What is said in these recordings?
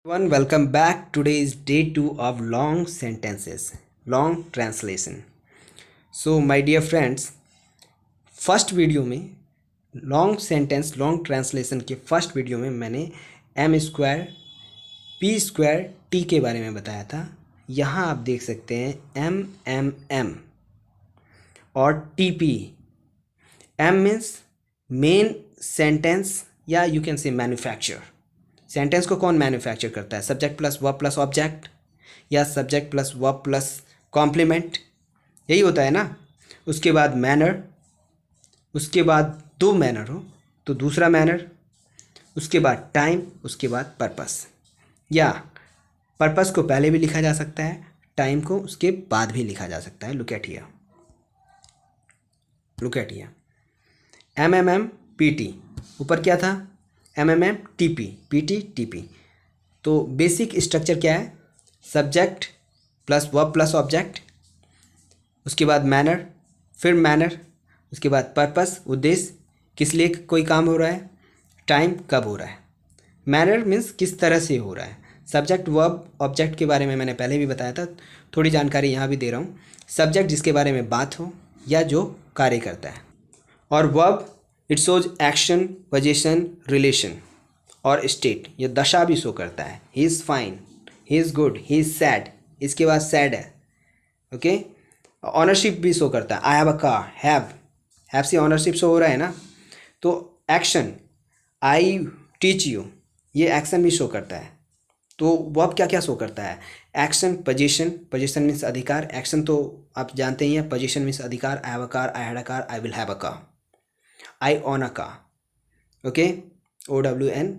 Everyone, welcome back. Today is day 2 of long sentences, long translation. So my dear friends, first video में long sentence long translation के first video में मैंने M square P square T के बारे में बताया था। यहाँ आप देख सकते हैं एम और T P. M means main sentence या you can say manufacture. Sentence को कौन मैन्युफैक्चर करता है? Subject plus verb plus object या subject plus verb plus complement, यही होता है ना। उसके बाद मैनर, उसके बाद दो मैनर हो तो दूसरा मैनर, उसके बाद टाइम, उसके बाद पर्पस। या पर्पस को पहले भी लिखा जा सकता है, टाइम को उसके बाद भी लिखा जा सकता है। Look at here, M P T. ऊपर क्या था? M T P. तो बेसिक स्ट्रक्चर क्या है? Subject plus verb plus object, उसके बाद मैनर, फिर मैनर, उसके बाद पर्पस, उद्देश्य, किस लिए कोई काम हो रहा है, टाइम, कब हो रहा है। मैनर मीन्स किस तरह से हो रहा है। सब्जेक्ट वर्ब ऑब्जेक्ट के बारे में मैंने पहले भी बताया था, थोड़ी जानकारी यहाँ भी दे रहा हूँ। सब्जेक्ट जिसके बारे में बात हो या जो कार्य करता है, और verb it shows action, position, relation और स्टेट, ये दशा भी शो करता है। He is fine, he is good, he is sad, इसके बाद सैड है। ओके, ऑनरशिप भी शो करता है। I have a car, have से ऑनरशिप शो हो रहा है ना। तो एक्शन, आई टीच यू, ये एक्शन भी शो करता है। तो वर्ब क्या क्या शो करता है? एक्शन, पोजीशन मीन्स अधिकार। एक्शन तो आप जानते ही हैं, पोजीशन मीन्स अधिकार। I have a car, I had a car, I will have a car, I own a car. Okay, OWN,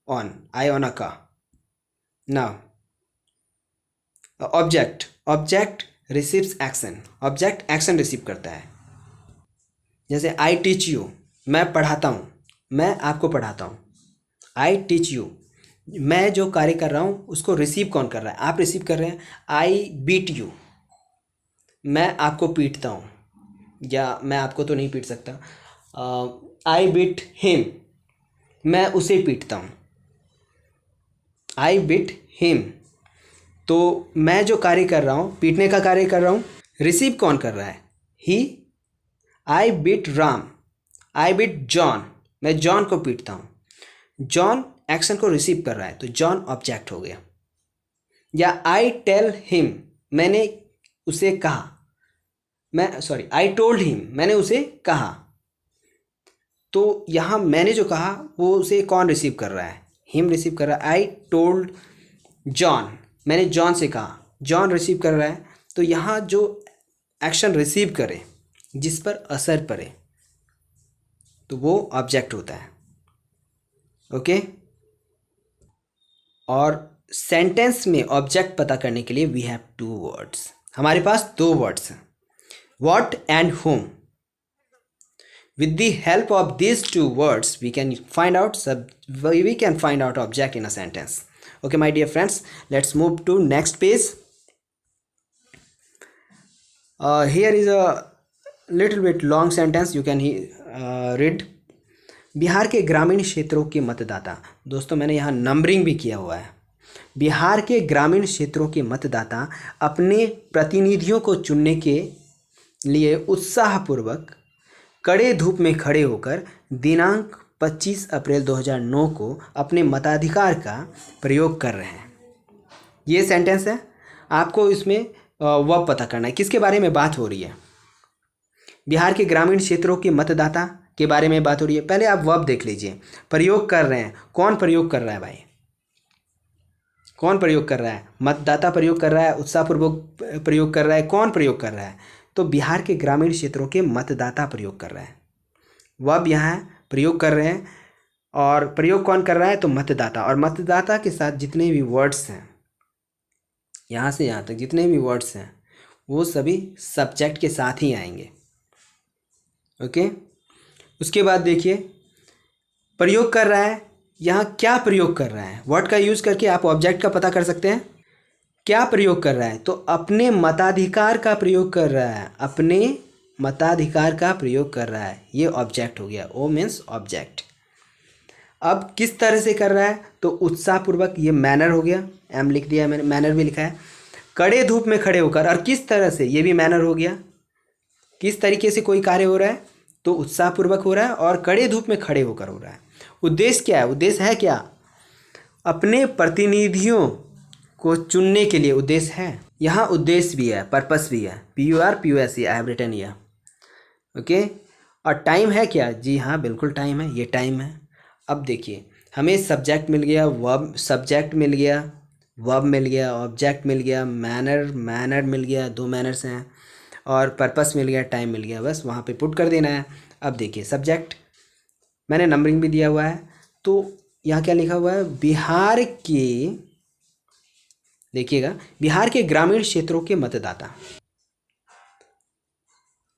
on, I own a car. Now object receives action, object action receive करता है। जैसे I teach you, मैं पढ़ाता हूँ, मैं आपको पढ़ाता हूँ। आई टीच यू, मैं जो कार्य कर रहा हूँ उसको रिसीव कौन कर रहा है? आप रिसीव कर रहे हैं। आई बीट यू, मैं आपको पीटता हूँ, या मैं आपको तो नहीं पीट सकता। आई बीट हिम, मैं उसे पीटता हूँ। आई बिट हिम, तो मैं जो कार्य कर रहा हूँ, पीटने का कार्य कर रहा हूँ, रिसीव कौन कर रहा है? ही। आई बिट राम, आई बिट जॉन, मैं जॉन को पीटता हूँ। जॉन एक्शन को रिसीव कर रहा है, तो जॉन ऑब्जेक्ट हो गया। या आई टेल हिम, मैंने उसे कहा, आई टोल्ड हिम, मैंने उसे कहा। तो यहाँ मैंने जो कहा वो उसे कौन रिसीव कर रहा है? हिम रिसीव कर रहा है। आई टोल्ड जॉन, मैंने जॉन से कहा, जॉन रिसीव कर रहा है। तो यहाँ जो एक्शन रिसीव करे, जिस पर असर पड़े, तो वो ऑब्जेक्ट होता है। ओके, और सेंटेंस में ऑब्जेक्ट पता करने के लिए वी हैव 2 वर्ड्स। हमारे पास 2 वर्ड्स हैं, what and whom. With the help of these 2 words, we can find out object in a sentence. Okay, my dear friends, let's move to next page. Here is a little bit long sentence. You can read. Bihar के ग्रामीण क्षेत्रों के मतदाता, दोस्तों मैंने यहाँ numbering भी किया हुआ है। बिहार के ग्रामीण क्षेत्रों के मतदाता अपने प्रतिनिधियों को चुनने के लिए उत्साहपूर्वक कड़े धूप में खड़े होकर दिनांक 25 अप्रैल 2009 को अपने मताधिकार का प्रयोग कर रहे हैं। ये सेंटेंस है। आपको इसमें वर्ब पता करना है, किसके बारे में बात हो रही है? बिहार के ग्रामीण क्षेत्रों के मतदाता के बारे में बात हो रही है। पहले आप वर्ब देख लीजिए। प्रयोग कर रहे हैं, कौन प्रयोग कर रहा है भाई? कौन प्रयोग कर रहा है? मतदाता प्रयोग कर रहा है, उत्साहपूर्वक प्रयोग कर रहा है, कौन प्रयोग कर रहा है? तो बिहार के ग्रामीण क्षेत्रों के मतदाता प्रयोग कर रहे हैं। वर्ब यहाँ प्रयोग कर रहे हैं, और प्रयोग कौन कर रहा है? तो मतदाता। और मतदाता के साथ जितने भी वर्ड्स हैं, यहाँ से यहाँ तक जितने भी वर्ड्स हैं, वो सभी सब्जेक्ट के साथ ही आएंगे। ओके, उसके बाद देखिए प्रयोग कर रहा है। यहाँ क्या प्रयोग कर रहा है? वर्ड का यूज़ करके आप ऑब्जेक्ट का पता कर सकते हैं। क्या प्रयोग कर रहा है? तो अपने मताधिकार का प्रयोग कर रहा है, अपने मताधिकार का प्रयोग कर रहा है, ये ऑब्जेक्ट हो गया। O means object. अब किस तरह से कर रहा है, तो उत्साहपूर्वक, ये मैनर हो गया, एम लिख दिया मैंने, मैनर भी लिखा है। कड़े धूप में खड़े होकर, और किस तरह से, ये भी मैनर हो गया। किस तरीके से कोई कार्य हो रहा है, तो उत्साहपूर्वक हो रहा है और कड़े धूप में खड़े होकर हो रहा है। उद्देश्य क्या है, उद्देश्य है क्या, अपने प्रतिनिधियों को चुनने के लिए उद्देश्य है। यहाँ उद्देश्य भी है, पर्पस भी है, PURPOSE I have written here, okay. और टाइम है क्या, जी हाँ बिल्कुल टाइम है, ये टाइम है। अब देखिए हमें सब्जेक्ट मिल गया, वर्ब, सब्जेक्ट मिल गया, वर्ब मिल गया, ऑब्जेक्ट मिल गया, मैनर मिल गया, 2 मैनर्स हैं, और पर्पस मिल गया, टाइम मिल गया, बस वहाँ पे पुट कर देना है। अब देखिए सब्जेक्ट मैंने नंबरिंग भी दिया हुआ है, तो यहाँ क्या लिखा हुआ है, बिहार के, देखिएगा, बिहार के ग्रामीण क्षेत्रों के मतदाता,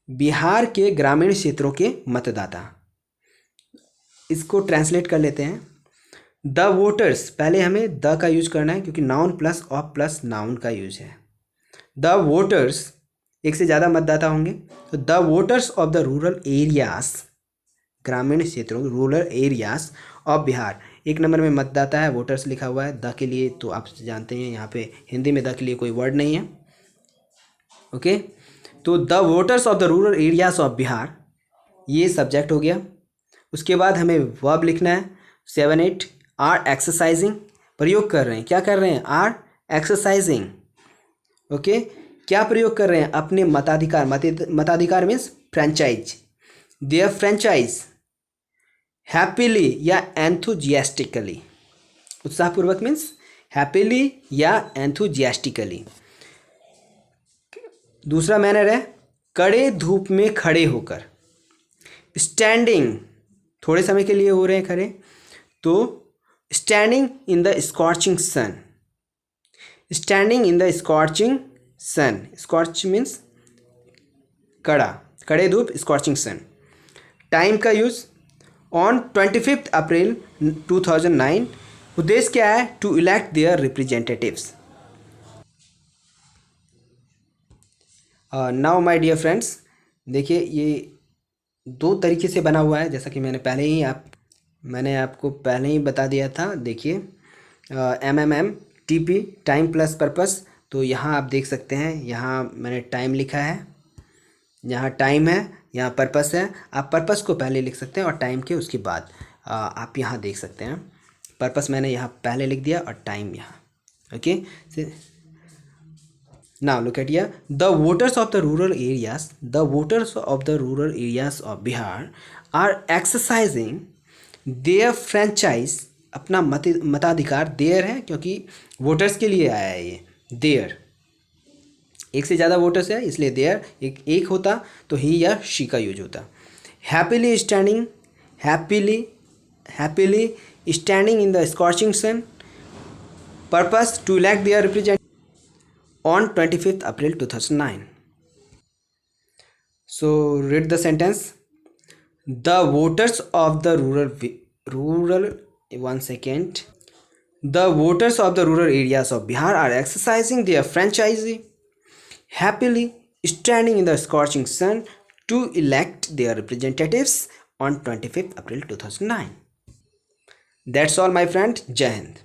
बिहार के ग्रामीण क्षेत्रों के मतदाता, इसको ट्रांसलेट कर लेते हैं। द वोटर्स, पहले हमें द का यूज करना है क्योंकि noun plus of plus noun का यूज है। द वोटर्स, एक से ज़्यादा मतदाता होंगे, तो the voters of the rural areas, ग्रामीण क्षेत्रों, रूरल एरियाज ऑफ बिहार, एक नंबर में मतदाता है, वोटर्स लिखा हुआ है, द के लिए तो आप जानते हैं यहाँ पे हिंदी में द के लिए कोई वर्ड नहीं है, ओके। तो the voters of the rural areas of Bihar, ये सब्जेक्ट हो गया। उसके बाद हमें वर्ब लिखना है, 7 8 आर एक्सरसाइजिंग, प्रयोग कर रहे हैं, क्या कर रहे हैं, आर एक्सरसाइजिंग, ओके। क्या प्रयोग कर रहे हैं, अपने मताधिकार, मताधिकार means franchise, their franchise happily या एंथुजियास्टिकली, उत्साहपूर्वक मीन्स हैप्पीली या एंथुजियास्टिकली। दूसरा मैनर है कड़े धूप में खड़े होकर, स्टैंडिंग, थोड़े समय के लिए हो रहे हैं खड़े, तो standing in the scorching sun, standing in the scorching sun, scorch means कड़ा, कड़े धूप, स्कॉर्चिंग सन। टाइम का यूज ऑन 25 अप्रैल 2009, उद्देश्य क्या है, to elect their representatives. Now my dear friends, देखिए ये 2 तरीके से बना हुआ है, जैसा कि मैंने आपको पहले ही बता दिया था। देखिए MMM TP, time plus purpose, तो यहाँ आप देख सकते हैं, यहाँ मैंने टाइम लिखा है, यहाँ टाइम है, यहाँ पर्पस है। आप पर्पस को पहले लिख सकते हैं और टाइम के उसके बाद आप यहाँ देख सकते हैं, पर्पस मैंने यहाँ पहले लिख दिया और टाइम यहाँ, okay. Now look at here, the voters of the rural areas, the voters of the rural areas of Bihar are exercising their franchise, अपना मताधिकार, देयर है क्योंकि वोटर्स के लिए आया है ये, देयर, एक से ज़्यादा वोटर्स है इसलिए देयर, एक होता तो ही या शी का यूज होता। Happily standing, happily standing in the scorching sun, purpose to elect their representative on 25th April 2009. So read the sentence. The voters of the The voters of the rural areas of Bihar are exercising their franchise, happily standing in the scorching sun to elect their representatives on 25th April 2009. That's all my friend. Jai Hind.